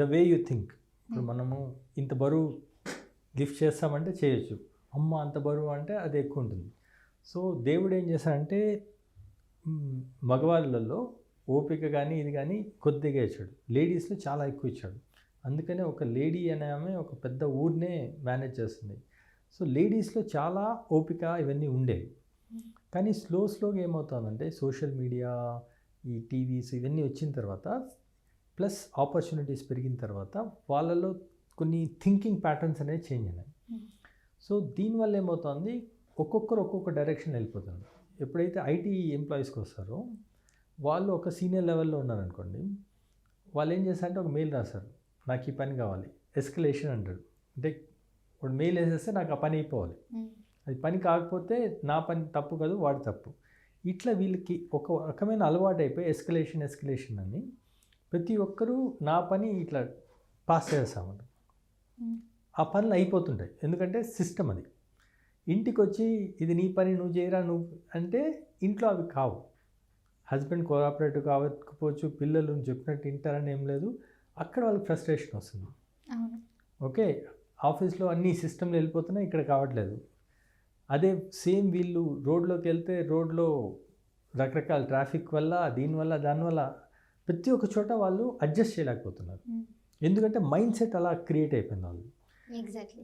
The way you think. ఇప్పుడు మనము ఇంత బరువు లిఫ్ట్ చేస్తామంటే చేయొచ్చు, అమ్మ అంత బరువు అంటే అది ఎక్కువ ఉంటుంది. సో దేవుడు ఏం చేశాడంటే మగవాళ్ళలో ఓపిక కానీ ఇది కానీ కొద్దిగా ఇచ్చాడు, లేడీస్లో చాలా ఎక్కువ ఇచ్చాడు. అందుకనే ఒక లేడీ అనే ఆమె ఒక పెద్ద ఊరినే మేనేజ్ చేస్తుంది. సో లేడీస్లో చాలా ఓపిక ఇవన్నీ ఉండేవి. కానీ స్లోగా ఏమవుతుందంటే సోషల్ మీడియా, ఈ టీవీస్ ఇవన్నీ వచ్చిన తర్వాత ప్లస్ ఆపర్చునిటీస్ పెరిగిన తర్వాత వాళ్ళలో కొన్ని థింకింగ్ ప్యాటర్న్స్ అనేవి చేంజ్ అయినాయి. సో దీనివల్ల ఏమవుతుంది, ఒక్కొక్కరు ఒక్కొక్క డైరెక్షన్ వెళ్ళిపోతున్నారు. ఎప్పుడైతే ఐటీ ఎంప్లాయీస్కి వస్తారో వాళ్ళు ఒక సీనియర్ లెవెల్లో ఉన్నారనుకోండి, వాళ్ళు ఏం చేస్తారంటే ఒక మెయిల్ రాస్తారు, నాకు ఈ పని కావాలి, ఎస్కలేషన్ అంటాడు. అంటే ఇప్పుడు మెయిల్ వేసేస్తే నాకు ఆ పని అయిపోవాలి, అది పని కాకపోతే నా పని తప్పు కాదు వాడి తప్పు. ఇట్లా వీళ్ళకి ఒక రకమైన అలవాటు అయిపోయి ఎస్కలేషన్ అని ప్రతి ఒక్కరూ నా పని ఇట్లా పాస్ చేస్తామంట. ఆ పనులు అయిపోతుంటాయి, ఎందుకంటే సిస్టమ్ అది. ఇంటికి వచ్చి ఇది నీ పని నువ్వు చేయరా నువ్వు అంటే ఇంట్లో అవి కావు. హస్బెండ్ కోఆపరేటివ్ కావకపోవచ్చు, పిల్లలు చెప్పినట్టు వింటారని ఏం లేదు, అక్కడ వాళ్ళకి ఫ్రస్ట్రేషన్ వస్తుంది. ఓకే, ఆఫీస్లో అన్ని సిస్టమ్లు వెళ్ళిపోతున్నాయి, ఇక్కడ కావట్లేదు. అదే సేమ్ వీళ్ళు రోడ్లోకి వెళ్తే రోడ్లో రకరకాల ట్రాఫిక్ వల్ల దీనివల్ల దానివల్ల ప్రతి ఒక్క చోట వాళ్ళు అడ్జస్ట్ చేయలేకపోతున్నారు. ఎందుకంటే మైండ్ సెట్ అలా క్రియేట్ అయిపోయింది వాళ్ళు. ఎగ్జాక్ట్లీ.